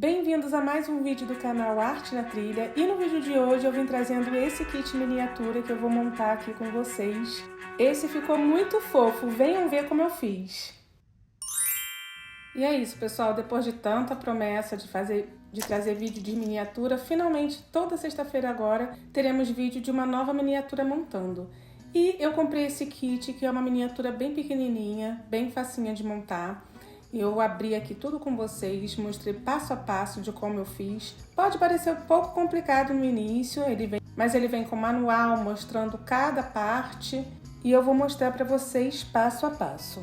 Bem-vindos a mais um vídeo do canal Arte na Trilha, e no vídeo de hoje eu vim trazendo esse kit miniatura que eu vou montar aqui com vocês. Esse ficou muito fofo, venham ver como eu fiz. E é isso, pessoal, depois de tanta promessa de trazer vídeo de miniatura, finalmente toda sexta-feira agora teremos vídeo de uma nova miniatura montando. E eu comprei esse kit, que é uma miniatura bem pequenininha, bem facinha de montar. Eu abri aqui tudo com vocês, mostrei passo a passo de como eu fiz. Pode parecer um pouco complicado no início, mas ele vem com manual mostrando cada parte e eu vou mostrar para vocês passo a passo.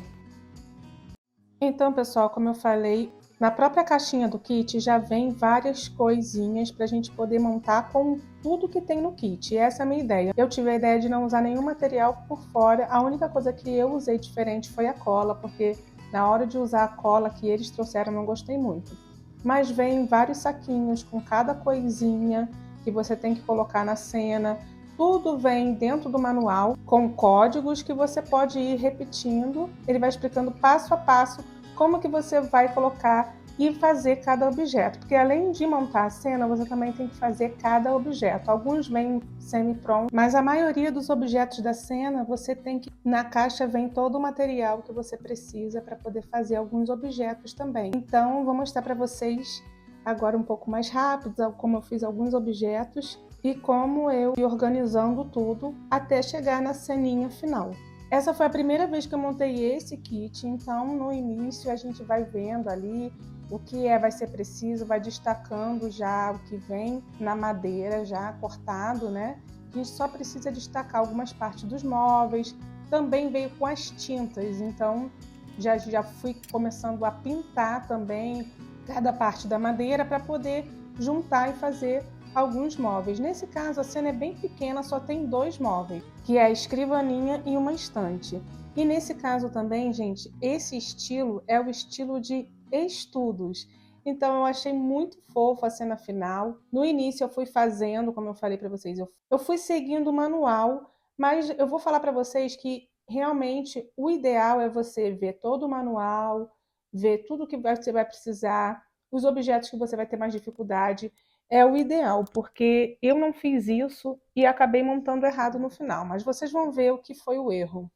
Então, pessoal, como eu falei, na própria caixinha do kit já vem várias coisinhas para a gente poder montar com tudo que tem no kit. E essa é a minha ideia. Eu tive a ideia de não usar nenhum material por fora. A única coisa que eu usei diferente foi a cola, porque na hora de usar a cola que eles trouxeram, não gostei muito. Mas vem vários saquinhos com cada coisinha que você tem que colocar na cena. Tudo vem dentro do manual com códigos que você pode ir repetindo. Ele vai explicando passo a passo como que você vai colocar e fazer cada objeto. Porque além de montar a cena, você também tem que fazer cada objeto. Alguns vêm semi-pronto, mas a maioria dos objetos da cena, você tem que... Na caixa vem todo o material que você precisa para poder fazer alguns objetos também. Então, vou mostrar para vocês agora um pouco mais rápido como eu fiz alguns objetos e como eu fui organizando tudo até chegar na ceninha final. Essa foi a primeira vez que eu montei esse kit, então no início a gente vai vendo ali o que vai ser preciso, vai destacando já o que vem na madeira já cortado, né? A gente só precisa destacar algumas partes dos móveis. Também veio com as tintas, então já fui começando a pintar também cada parte da madeira para poder juntar e fazer alguns móveis. Nesse caso, a cena é bem pequena, só tem 2 móveis, que é a escrivaninha e uma estante. E nesse caso também, gente, esse estilo é o estilo de estudos. Então eu achei muito fofo a cena final. No início eu fui fazendo, como eu falei para vocês, eu fui seguindo o manual, mas eu vou falar para vocês que realmente o ideal é você ver todo o manual, ver tudo que você vai precisar, os objetos que você vai ter mais dificuldade. É o ideal, porque eu não fiz isso e acabei montando errado no final, mas vocês vão ver o que foi o erro.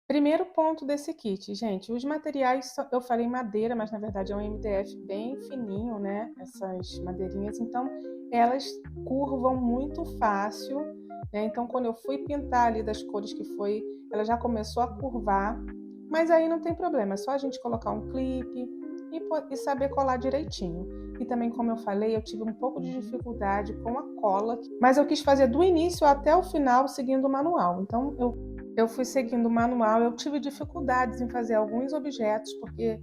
Primeiro ponto desse kit, gente, os materiais, eu falei madeira, mas na verdade é um MDF bem fininho, né? Essas madeirinhas, então elas curvam muito fácil, né? Então quando eu fui pintar ali das cores que foi, ela já começou a curvar, mas aí não tem problema, é só a gente colocar um clipe e saber colar direitinho. E também, como eu falei, eu tive um pouco de dificuldade com a cola, mas eu quis fazer do início até o final seguindo o manual. Então eu fui seguindo o manual, eu tive dificuldades em fazer alguns objetos, porque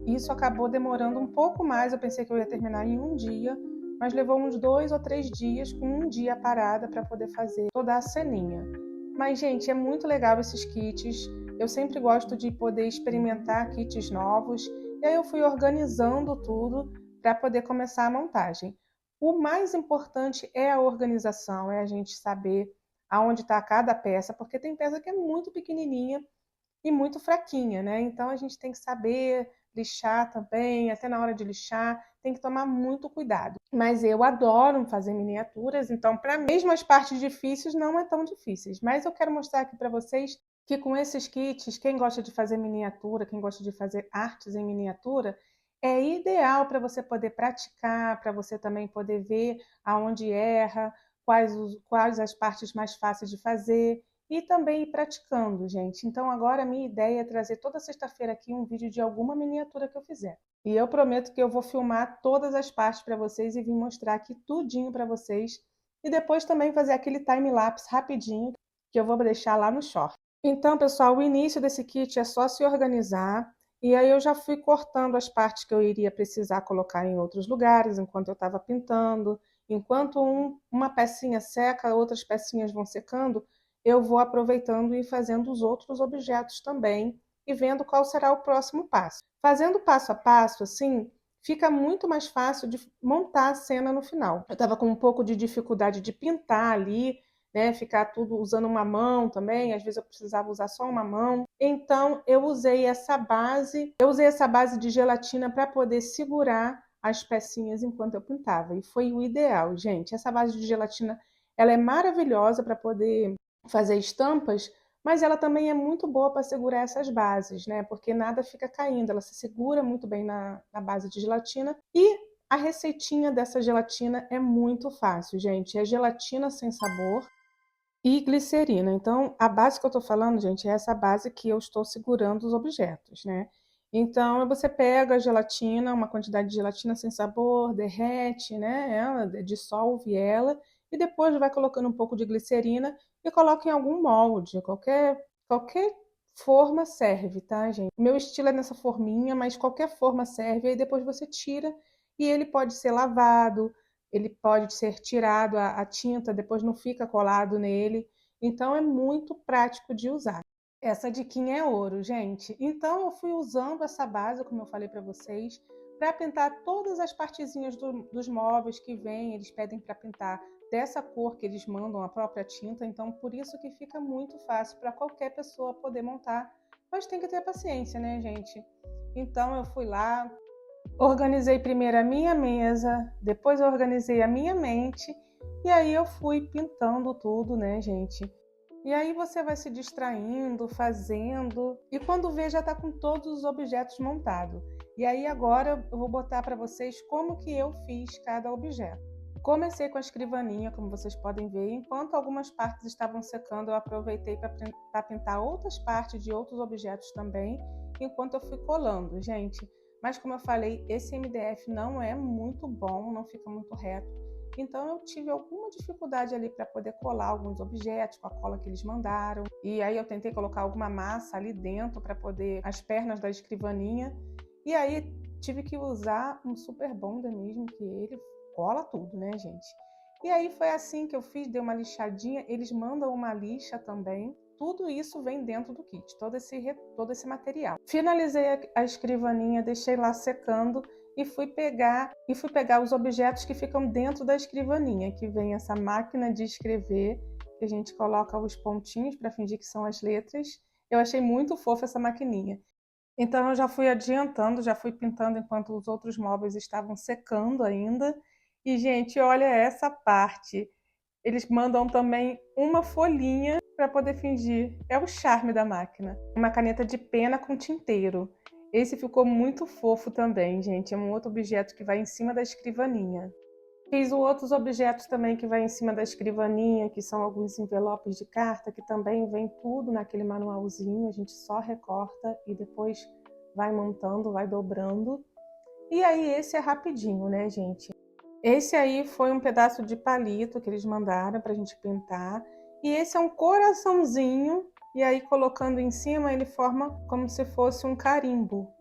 isso acabou demorando um pouco mais. Eu pensei que eu ia terminar em um dia, mas levou uns 2 ou 3 dias, com um dia parada para poder fazer toda a ceninha. Mas, gente, é muito legal esses kits. Eu sempre gosto de poder experimentar kits novos. E aí eu fui organizando tudo para poder começar a montagem. O mais importante é a organização, é a gente saber aonde está cada peça, porque tem peça que é muito pequenininha e muito fraquinha, né? Então a gente tem que saber lixar também, até na hora de lixar, tem que tomar muito cuidado. Mas eu adoro fazer miniaturas, então para mim, mesmo as partes difíceis não é tão difíceis. Mas eu quero mostrar aqui para vocês que com esses kits, quem gosta de fazer miniatura, quem gosta de fazer artes em miniatura, é ideal para você poder praticar, para você também poder ver aonde erra, quais as partes mais fáceis de fazer e também ir praticando, gente. Então agora a minha ideia é trazer toda sexta-feira aqui um vídeo de alguma miniatura que eu fizer. E eu prometo que eu vou filmar todas as partes para vocês e vir mostrar aqui tudinho para vocês. E depois também fazer aquele time-lapse rapidinho que eu vou deixar lá no short. Então, pessoal, o início desse kit é só se organizar. E aí eu já fui cortando as partes que eu iria precisar colocar em outros lugares, enquanto eu estava pintando. Enquanto uma pecinha seca, outras pecinhas vão secando, eu vou aproveitando e fazendo os outros objetos também e vendo qual será o próximo passo. Fazendo passo a passo, assim, fica muito mais fácil de montar a cena no final. Eu estava com um pouco de dificuldade de pintar ali, né, ficar tudo usando uma mão também, às vezes eu precisava usar só uma mão. Então eu usei essa base de gelatina para poder segurar as pecinhas enquanto eu pintava. E foi o ideal, gente. Essa base de gelatina, ela é maravilhosa para poder fazer estampas, mas ela também é muito boa para segurar essas bases, né? Porque nada fica caindo, ela se segura muito bem na base de gelatina. E a receitinha dessa gelatina é muito fácil, gente. É gelatina sem sabor e glicerina. Então, a base que eu estou falando, gente, é essa base que eu estou segurando os objetos, né? Então, você pega a gelatina, uma quantidade de gelatina sem sabor, derrete, né? Ela dissolve ela e depois vai colocando um pouco de glicerina e coloca em algum molde, qualquer forma serve, tá, gente? O meu estilo é nessa forminha, mas qualquer forma serve. Aí depois você tira e ele pode ser lavado, ele pode ser tirado a tinta, depois não fica colado nele. Então é muito prático de usar. Essa diquinha é ouro, gente. Então eu fui usando essa base, como eu falei para vocês, para pintar todas as partezinhas dos móveis que vêm. Eles pedem para pintar dessa cor que eles mandam, a própria tinta. Então por isso que fica muito fácil para qualquer pessoa poder montar. Mas tem que ter paciência, né, gente? Então eu fui lá, organizei primeiro a minha mesa, depois eu organizei a minha mente e aí eu fui pintando tudo, né, gente? E aí você vai se distraindo, fazendo, e quando vê já está com todos os objetos montados. E aí agora eu vou botar para vocês como que eu fiz cada objeto. Comecei com a escrivaninha, como vocês podem ver. Enquanto algumas partes estavam secando, eu aproveitei para pintar outras partes de outros objetos também, enquanto eu fui colando, gente. Mas como eu falei, esse MDF não é muito bom, não fica muito reto. Então eu tive alguma dificuldade ali para poder colar alguns objetos com a cola que eles mandaram. E aí eu tentei colocar alguma massa ali dentro para poder as pernas da escrivaninha. E aí tive que usar um super bonder mesmo, que ele cola tudo, né, gente? E aí foi assim que eu fiz, dei uma lixadinha. Eles mandam uma lixa também. Tudo isso vem dentro do kit, todo esse material. Finalizei a escrivaninha, deixei lá secando e fui pegar os objetos que ficam dentro da escrivaninha, que vem essa máquina de escrever, que a gente coloca os pontinhos para fingir que são as letras. Eu achei muito fofa essa maquininha. Então eu já fui adiantando, já fui pintando enquanto os outros móveis estavam secando ainda. E, gente, olha essa parte. Eles mandam também uma folhinha para poder fingir. É o charme da máquina. Uma caneta de pena com tinteiro. Esse ficou muito fofo também, gente. É um outro objeto que vai em cima da escrivaninha. Fiz outros objetos também que vai em cima da escrivaninha, que são alguns envelopes de carta, que também vem tudo naquele manualzinho. A gente só recorta e depois vai montando, vai dobrando. E aí esse é rapidinho, né, gente? Esse aí foi um pedaço de palito que eles mandaram pra gente pintar. E esse é um coraçãozinho. E aí, colocando em cima, ele forma como se fosse um carimbo.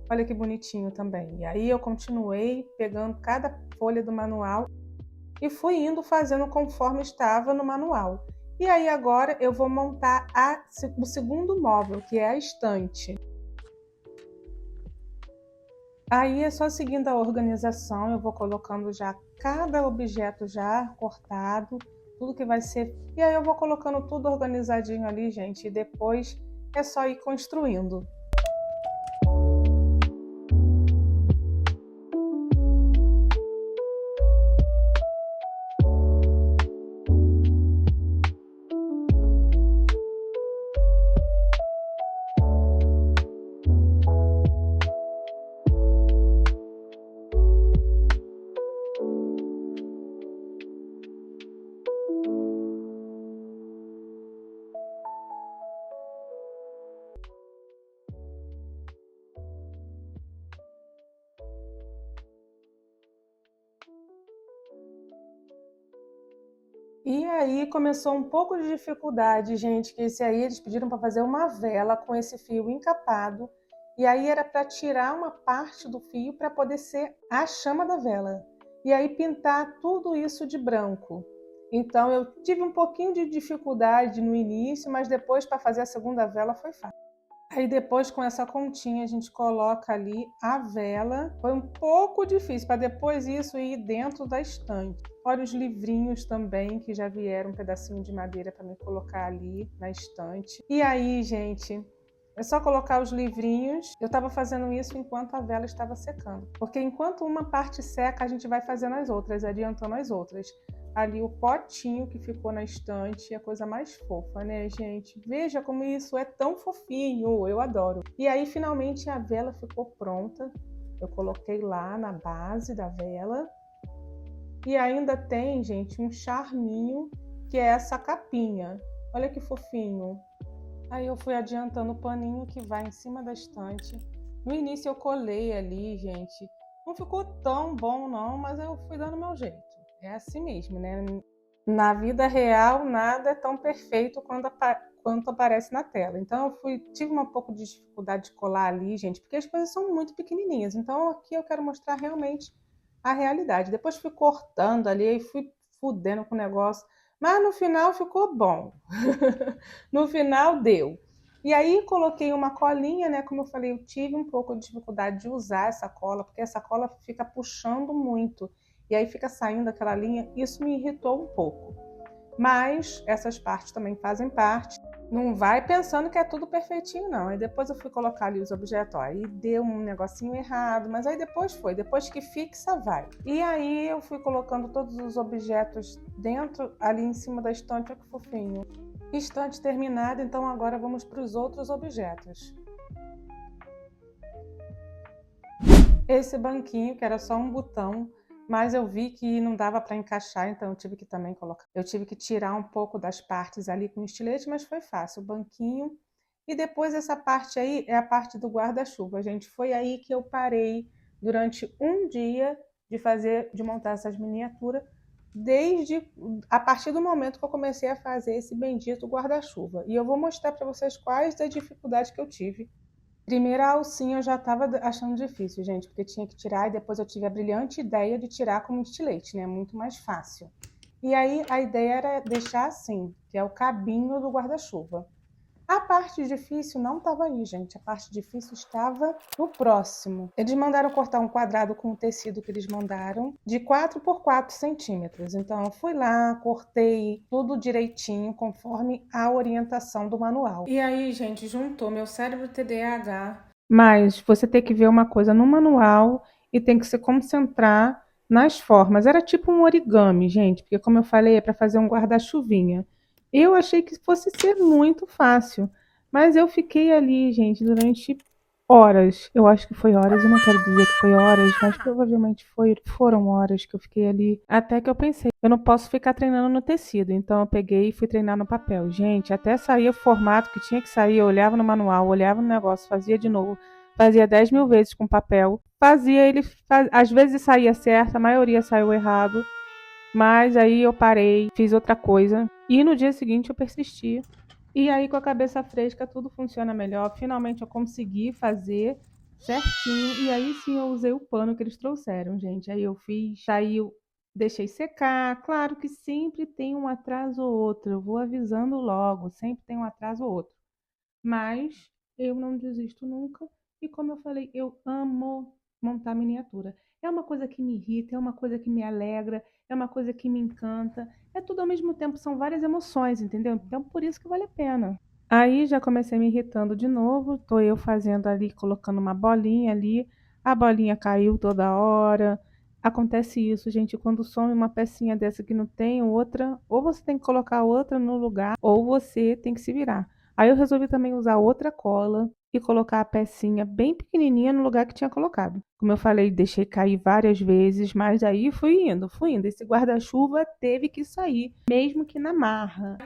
Olha que bonitinho também. E aí eu continuei pegando cada folha do manual e fui indo fazendo conforme estava no manual. E aí agora eu vou montar o segundo móvel, que é a estante. Aí é só seguindo a organização, eu vou colocando já cada objeto já cortado, tudo que vai ser. E aí eu vou colocando tudo organizadinho ali, gente, e depois é só ir construindo. E aí começou um pouco de dificuldade, gente, que esse aí eles pediram para fazer uma vela com esse fio encapado, e aí era para tirar uma parte do fio para poder ser a chama da vela. E aí pintar tudo isso de branco. Então eu tive um pouquinho de dificuldade no início, mas depois para fazer a segunda vela foi fácil. Aí depois com essa continha a gente coloca ali a vela. Foi um pouco difícil para depois isso ir dentro da estante. Olha os livrinhos também que já vieram um pedacinho de madeira para me colocar ali na estante. E aí, gente, É só colocar os livrinhos. Eu estava fazendo isso enquanto a vela estava secando. Porque enquanto uma parte seca, a gente vai fazendo as outras, adiantando as outras. Ali o potinho que ficou na estante é a coisa mais fofa, né, gente? Veja como isso é tão fofinho, eu adoro. E aí, finalmente, a vela ficou pronta. Eu coloquei lá na base da vela. E ainda tem, gente, um charminho, que é essa capinha. Olha que fofinho. Aí eu fui adiantando o paninho que vai em cima da estante. No início eu colei ali, gente. Não ficou tão bom não, mas eu fui dando meu jeito. É assim mesmo, né? Na vida real, nada é tão perfeito quanto aparece na tela. Então eu tive um pouco de dificuldade de colar ali, gente, porque as coisas são muito pequenininhas. Então aqui eu quero mostrar realmente a realidade. Depois fui cortando ali e fui fudendo com o negócio. Mas no final ficou bom. No final deu. E aí coloquei uma colinha, né? Como eu falei, eu tive um pouco de dificuldade de usar essa cola, porque essa cola fica puxando muito. E aí fica saindo aquela linha. Isso me irritou um pouco. Mas essas partes também fazem parte. Não vai pensando que é tudo perfeitinho, não. Aí depois eu fui colocar ali os objetos, ó, aí deu um negocinho errado, mas aí depois foi. Depois que fixa, vai. E aí eu fui colocando todos os objetos dentro, ali em cima da estante, olha que fofinho. Estante terminada, então agora vamos para os outros objetos. Esse banquinho, que era só um botão, mas eu vi que não dava para encaixar, então eu tive que também colocar. Eu tive que tirar um pouco das partes ali com estilete, mas foi fácil, o banquinho. E depois essa parte aí é a parte do guarda-chuva, gente. Foi aí que eu parei durante um dia de montar essas miniaturas, desde a partir do momento que eu comecei a fazer esse bendito guarda-chuva. E eu vou mostrar para vocês quais as dificuldades que eu tive. Primeiro, a alcinha eu já estava achando difícil, gente, porque tinha que tirar e depois eu tive a brilhante ideia de tirar com estilete, né? Muito mais fácil. E aí a ideia era deixar assim, que é o cabinho do guarda-chuva. A parte difícil não estava aí, gente. A parte difícil estava no próximo. Eles mandaram cortar um quadrado com o tecido que eles mandaram de 4 por 4 centímetros. Então, eu fui lá, cortei tudo direitinho, conforme a orientação do manual. E aí, gente, juntou meu cérebro TDAH. Mas você tem que ver uma coisa no manual e tem que se concentrar nas formas. Era tipo um origami, gente, porque como eu falei, é para fazer um guarda-chuvinha. Eu achei que fosse ser muito fácil, mas eu fiquei ali, gente, durante horas. Eu acho que foi horas, eu não quero dizer que foi horas, mas provavelmente foram horas que eu fiquei ali. Até que eu pensei, eu não posso ficar treinando no tecido, então eu peguei e fui treinar no papel. Gente, até sair o formato que tinha que sair, eu olhava no manual, olhava no negócio, fazia de novo. Fazia 10 mil vezes com papel. Às vezes saía certo, a maioria saiu errado. Mas aí eu parei, fiz outra coisa e no dia seguinte eu persisti. E aí com a cabeça fresca tudo funciona melhor. Finalmente eu consegui fazer certinho e aí sim eu usei o pano que eles trouxeram, gente. Aí eu fiz, saiu, deixei secar. Claro que sempre tem um atraso ou outro. Eu vou avisando logo, sempre tem um atraso ou outro. Mas eu não desisto nunca. E como eu falei, eu amo montar miniatura. É uma coisa que me irrita, é uma coisa que me alegra, é uma coisa que me encanta. É tudo ao mesmo tempo, são várias emoções, entendeu? Então por isso que vale a pena. Aí já comecei me irritando de novo, tô eu fazendo ali, colocando uma bolinha ali, a bolinha caiu toda hora. Acontece isso, gente, quando some uma pecinha dessa que não tem outra, ou você tem que colocar outra no lugar, ou você tem que se virar. Aí eu resolvi também usar outra cola e colocar a pecinha bem pequenininha no lugar que tinha colocado. Como eu falei, deixei cair várias vezes, mas aí fui indo. Esse guarda-chuva teve que sair, mesmo que na marra.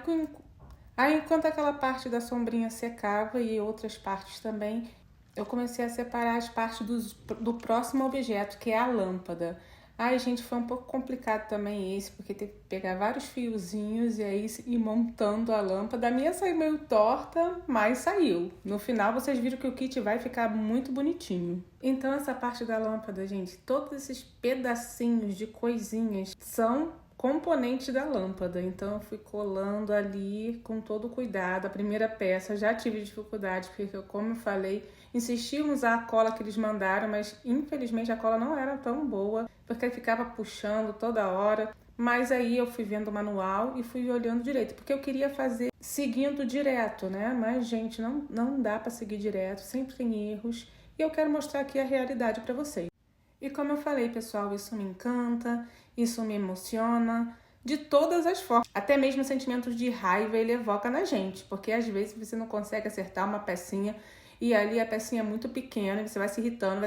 Aí, enquanto aquela parte da sombrinha secava e outras partes também, eu comecei a separar as partes do próximo objeto, que é a lâmpada. Ai, gente, foi um pouco complicado também esse, porque tem que pegar vários fiozinhos e aí ir montando a lâmpada. A minha saiu meio torta, mas saiu. No final, vocês viram que o kit vai ficar muito bonitinho. Então, essa parte da lâmpada, gente, todos esses pedacinhos de coisinhas são componentes da lâmpada. Então, eu fui colando ali com todo cuidado. A primeira peça já tive dificuldade, porque, como eu falei, insisti em usar a cola que eles mandaram, mas infelizmente a cola não era tão boa, porque ficava puxando toda hora. Mas aí eu fui vendo o manual e fui olhando direito, porque eu queria fazer seguindo direto, né? Mas, gente, não dá para seguir direto, sempre tem erros. E eu quero mostrar aqui a realidade para vocês. E como eu falei, pessoal, isso me encanta, isso me emociona, de todas as formas. Até mesmo sentimentos de raiva ele evoca na gente, porque às vezes você não consegue acertar uma pecinha e ali a pecinha é muito pequena e você vai se irritando,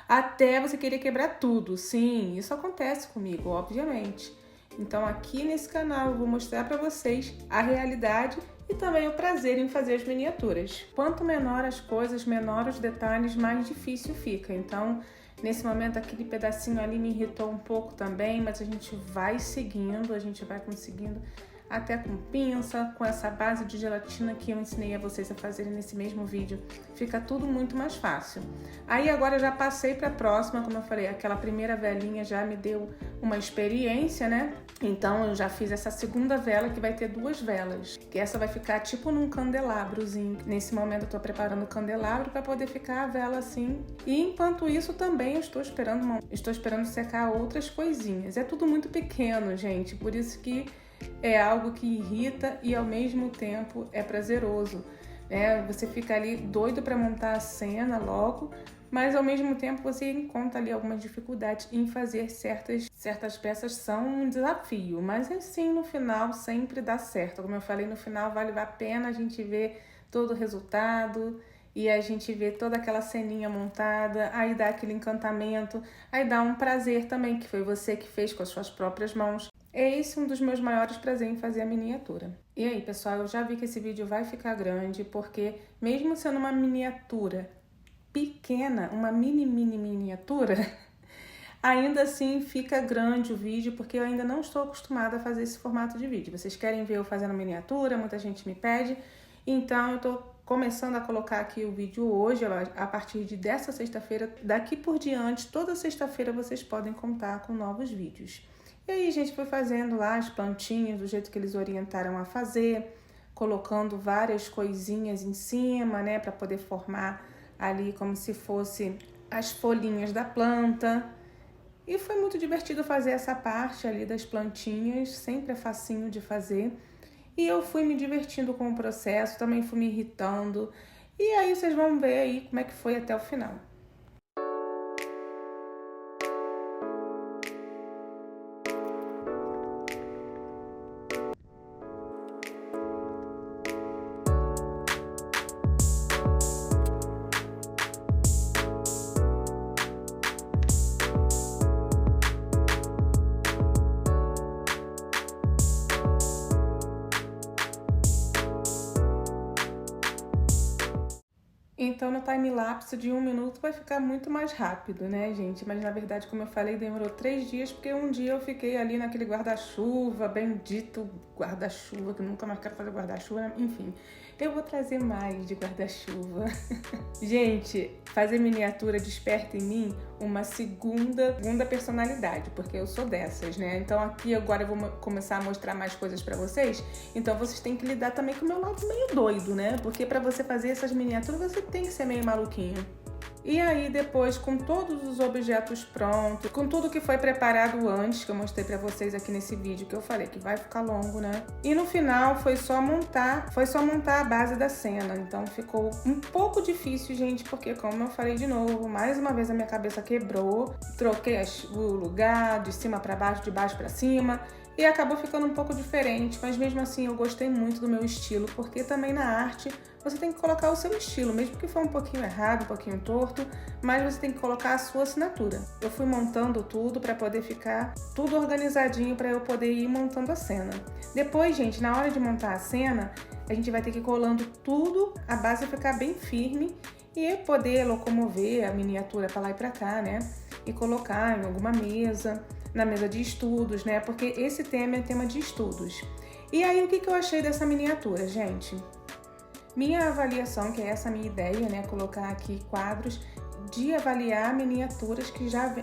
até você querer quebrar tudo. Sim, isso acontece comigo, obviamente. Então aqui nesse canal eu vou mostrar para vocês a realidade e também o prazer em fazer as miniaturas. Quanto menor as coisas, menor os detalhes, mais difícil fica. Então, nesse momento, aquele pedacinho ali me irritou um pouco também, mas a gente vai seguindo, a gente vai conseguindo até com pinça, com essa base de gelatina que eu ensinei a vocês a fazerem nesse mesmo vídeo. Fica tudo muito mais fácil. Aí agora eu já passei para a próxima, como eu falei, aquela primeira velinha já me deu uma experiência, né? Então eu já fiz essa segunda vela que vai ter 2 velas, que essa vai ficar tipo num candelabrozinho. Nesse momento eu tô preparando o candelabro para poder ficar a vela assim. E enquanto isso também eu estou esperando secar outras coisinhas. É tudo muito pequeno, gente, por isso que é algo que irrita e ao mesmo tempo é prazeroso, né? Você fica ali doido para montar a cena logo, mas ao mesmo tempo você encontra ali algumas dificuldades em fazer certas peças, são um desafio, mas assim no final sempre dá certo. Como eu falei, no final vale a pena a gente ver todo o resultado e a gente vê toda aquela ceninha montada, aí dá aquele encantamento, aí dá um prazer também, que foi você que fez com as suas próprias mãos. É esse um dos meus maiores prazeres em fazer a miniatura. E aí, pessoal, eu já vi que esse vídeo vai ficar grande, porque mesmo sendo uma miniatura pequena, uma miniatura, ainda assim fica grande o vídeo, porque eu ainda não estou acostumada a fazer esse formato de vídeo. Vocês querem ver eu fazendo miniatura, muita gente me pede, então eu tô começando a colocar aqui o vídeo hoje, a partir dessa sexta-feira. Daqui por diante, toda sexta-feira vocês podem contar com novos vídeos. E aí a gente foi fazendo lá as plantinhas do jeito que eles orientaram a fazer, colocando várias coisinhas em cima, né, para poder formar ali como se fosse as folhinhas da planta. E foi muito divertido fazer essa parte ali das plantinhas, sempre é facinho de fazer. E eu fui me divertindo com o processo, também fui me irritando. E aí vocês vão ver aí como é que foi até o final. Então, no time-lapse de 1 minuto vai ficar muito mais rápido, né, gente? Mas, na verdade, como eu falei, demorou 3 dias, porque um dia eu fiquei ali naquele guarda-chuva, bendito guarda-chuva, que eu nunca mais quero fazer guarda-chuva, enfim. Eu vou trazer mais de guarda-chuva. Gente, fazer miniatura desperta em mim uma segunda personalidade, porque eu sou dessas, né? Então aqui agora eu vou começar a mostrar mais coisas pra vocês. Então vocês têm que lidar também com o meu lado meio doido, né? Porque pra você fazer essas miniaturas você tem que ser meio maluquinho. E aí depois, com todos os objetos prontos, com tudo que foi preparado antes, que eu mostrei pra vocês aqui nesse vídeo, que eu falei que vai ficar longo, né? E no final foi só montar a base da cena. Então ficou um pouco difícil, gente, porque como eu falei de novo, mais uma vez a minha cabeça quebrou, troquei o lugar de cima pra baixo, de baixo pra cima, e acabou ficando um pouco diferente, mas mesmo assim eu gostei muito do meu estilo, porque também na arte você tem que colocar o seu estilo, mesmo que for um pouquinho errado, um pouquinho torto, mas você tem que colocar a sua assinatura. Eu fui montando tudo para poder ficar tudo organizadinho, para eu poder ir montando a cena. Depois, gente, na hora de montar a cena, a gente vai ter que ir colando tudo, a base ficar bem firme e poder locomover a miniatura para lá e para cá, né? E colocar em alguma mesa, na mesa de estudos, né? Porque esse tema é tema de estudos. E aí, o que eu achei dessa miniatura, gente? Minha avaliação, que é essa minha ideia, né? Colocar aqui quadros de avaliar miniaturas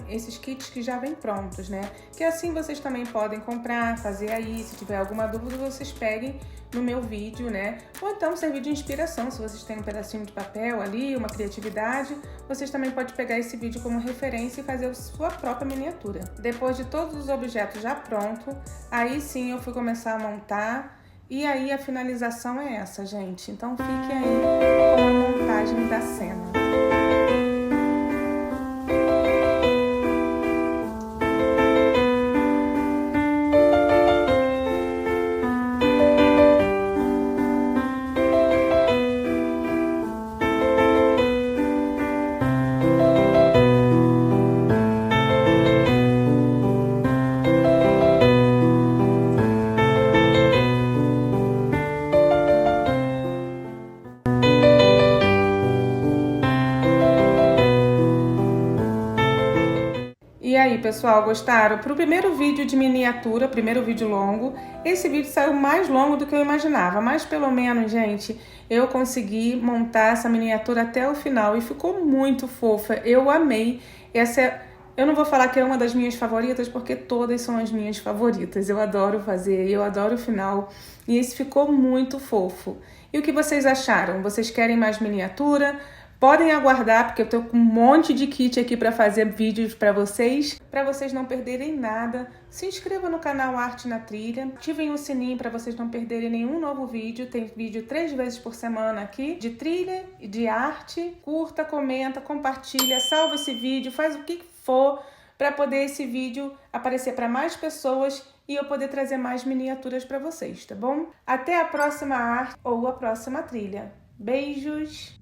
esses kits que já vêm prontos, né? Que assim vocês também podem comprar, fazer aí, se tiver alguma dúvida, vocês peguem no meu vídeo, né? Ou então servir de inspiração, se vocês têm um pedacinho de papel ali, uma criatividade, vocês também podem pegar esse vídeo como referência e fazer a sua própria miniatura. Depois de todos os objetos já prontos, aí sim eu fui começar a montar. E aí a finalização é essa, gente. Então fique aí com a montagem da cena. E aí, pessoal, gostaram? Para o primeiro vídeo de miniatura, primeiro vídeo longo, esse vídeo saiu mais longo do que eu imaginava, mas pelo menos, gente, eu consegui montar essa miniatura até o final e ficou muito fofa. Eu amei. Eu não vou falar que é uma das minhas favoritas, porque todas são as minhas favoritas. Eu adoro fazer, eu adoro o final. E esse ficou muito fofo. E o que vocês acharam? Vocês querem mais miniatura? Podem aguardar, porque eu tô com um monte de kit aqui para fazer vídeos para vocês não perderem nada. Se inscreva no canal Arte na Trilha, ativem o sininho para vocês não perderem nenhum novo vídeo. Tem vídeo 3 vezes por semana aqui, de trilha e de arte. Curta, comenta, compartilha, salva esse vídeo, faz o que for para poder esse vídeo aparecer para mais pessoas e eu poder trazer mais miniaturas para vocês, tá bom? Até a próxima arte ou a próxima trilha. Beijos!